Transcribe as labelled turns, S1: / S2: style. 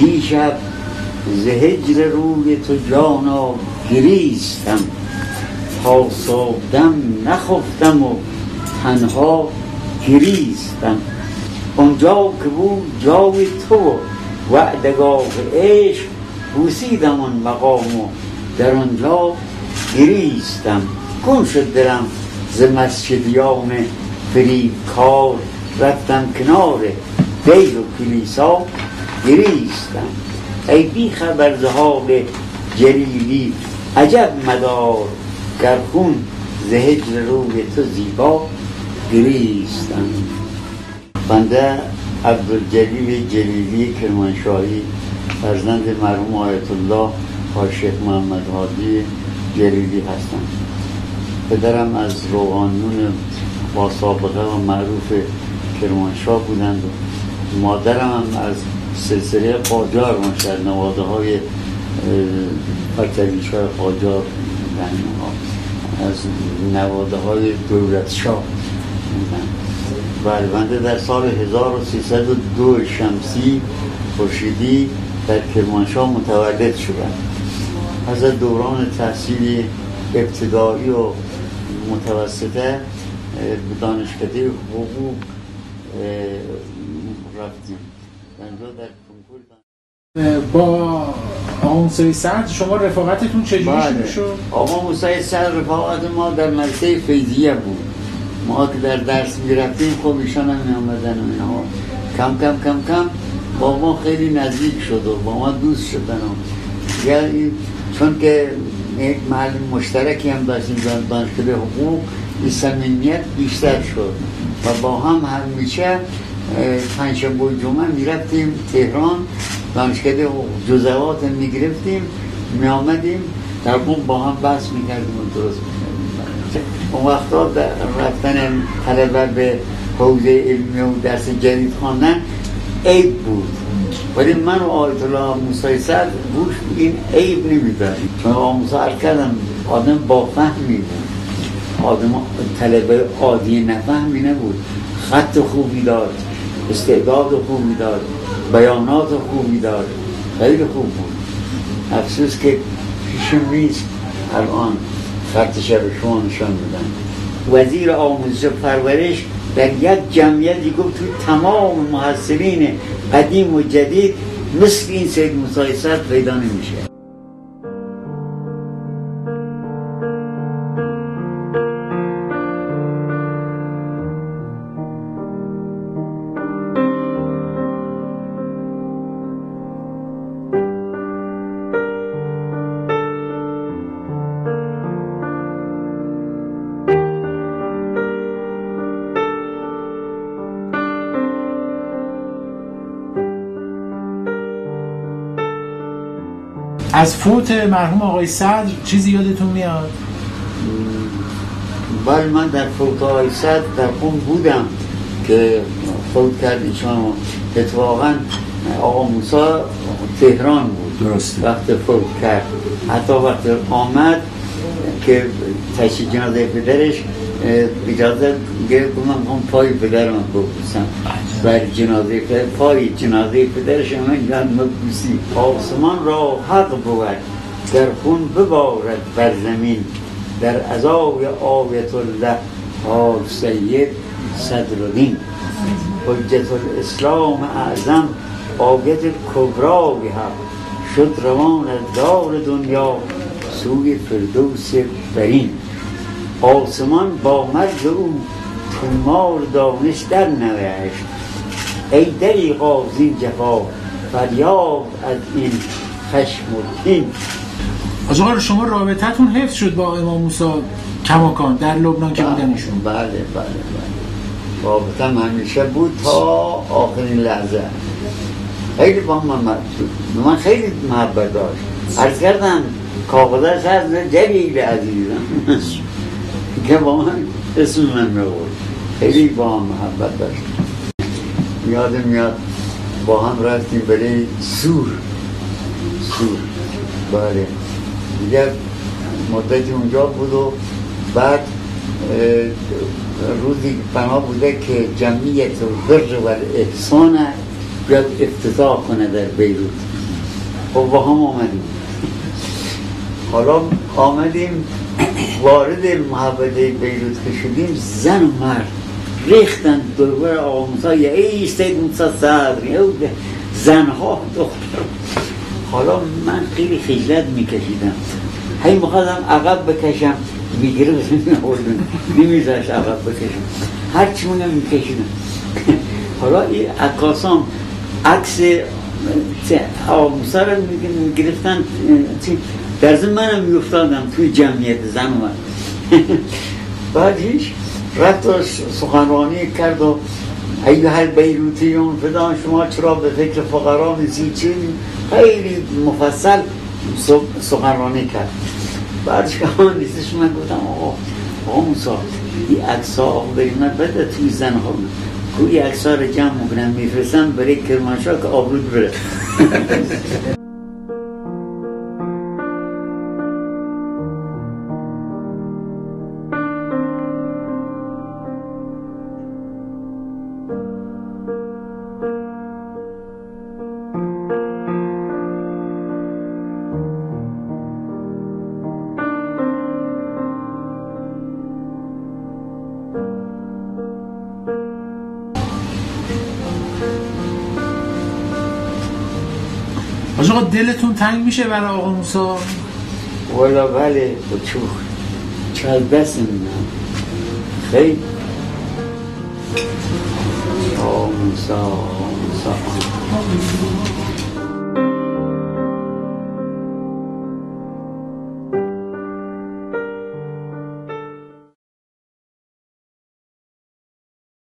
S1: دیشب ز هجر روی تو جانا گریستم، تا صبحدم نخفتم و تنها گریستم. اونجا که بود جای تو وعدگاه عشق، بوسیدم آن مقام و در آنجا گریستم. گم شد دلم ز مسجدیان فریبکار، رفتم کنار دیر و کلیسا گریستم. ای بی خبر ز حال جلیلی عجب مدار، گر خون ز هجر روی تو زیبا گریستم. بنده عبدالجلیل جلیلی کرمانشاهی، فرزند مرحوم آیت الله شیخ محمد هادی جلیلی هستم. پدرم از روحانیون با سابقه و معروف کرمانشاه بودند و مادرم هم از سلسله قاجار مشهد، نواده های پرتویش‌های قاجار بودند، از نواده های دولتشاه بودند. بنده در سال 1302 شمسی خورشیدی در کرمانشاه متولد شدم. از دوران تحصیلی ابتدایی و متوسطه به دانشکده حقوق رفتیم. در
S2: با آقا موسی سعد شما رفاقتتون چجوری شروع شد؟
S1: آقا موسی سعد رفاقت ما در مدرسه فیضیه بود. ما که در درس میرفتیم خب ایشان هم میامدن و اینها کم کم کم کم با ما خیلی نزدیک شد و با ما دوست شدن. یعنی چون که یک معلم مشترکی هم داشتیم دانشکده حقوق، این صمیمیت بیشتر شد و با هم همیشه پنجشنبه و جمعه میرفتیم تهران، دانشکده حقوق جزوات میگرفتیم، میامدیم در قم با هم بحث میکردیم و درست میکردیم. اون وقتا رفتن طلبه به حوزه علمی و درس جدید خواندن عیب بود، ولی من و آیت الله موسی سعد روش این عیب نمیداریم، چون آقا موسی کردم آدم با فهمی بود، آدم طلبه عادی نفهمی نبود، خط خوبی داشت، استعداد خوبی داشت، بیانات خوبی داشت، خیلی خوب بود. افسوس که پیشم نیست الان خطش رو شما نشان بدن. وزیر آموزش و پرورش در یک جمعیتی گفت توی تمام محصلین قدیم و جدید مثل این سید موسی سعد پیدا نمیشه.
S2: از فوت مرحوم آقای صدر چیزی یادتون میاد؟
S1: بله، من در فوت آقای صدر در قم بودم که فوت کرد ایشان. اتفاقا آقا موسی تهران بود
S2: درسته
S1: وقت فوت کرد. حتی وقت آمد که تشییع جنازه پدرش اجازه گرفت من میخوام پای پدرم ببوسم، بر جنازه پدر، پای جنازه پدرش من گرد مبوسی. آسمان را حق بود در خون ببارد بر زمین، در عزای آیت الله حال سید صدرالدین. حجت الاسلام اعظم آیت کبرای حق، شد روان از دار دنیا سوی فردوس برین. آسمان با مرگ او تیمار دانش در نوشت، ای دریغا زین جفا فریاد از این خشم و کین.
S2: آقا شما رابطتون حفظ شد با امام موسی کماکان در لبنان که بودن ایشون؟
S1: بله. رابطم همیشه بود تا آخرین لحظه. خیلی با من خیلی محبت داشت. عرض کردم کاغذش از جلیل عزیزم که با من اسم من می‌برد، خیلی با هم محبت داشت. یادم میاد با هم رفتیم برای سور. بله دیگه مدتی اونجا بود و بعد روزی بنا بوده که جمعیت البر و الاحسان بیاد افتتاح کنه در بیروت. با هم آمدیم. حالا آمدیم وارد محوطه بیروت که شدیم، زن و مرد ریختن دور آقا موسی، ای سید موسی صدر، زنها دختر. حالا من خیلی خجلت میکشیدم، هی میخواستم عقب بکشم، میگرفت نمیذاشت عقب بکشم، هرچی مونم میکشیدم. حالا این عکاسان عکس آقا موسی رو میگرفتن، در ضمن منم میافتادم توی جمعیت زن و مرد. بعدش رفت سخنرانی کرد و ایها البیروتیون فدان شما چرا به فکر فقرا نیستید، خیلی مفصل سخنرانی کرد. بعدش که من نیستش من گفتم آقا موسی این عکس‌ها آقا بریم من بده توی زن ها کوی عکس‌ها رو جمع میکنم میفرستم برای کرمانشاه که آبرود بره.
S2: آقا دلتون تنگ میشه برای آقا موسی؟
S1: والا بله، چال دست میدم خیلی. آقا موسی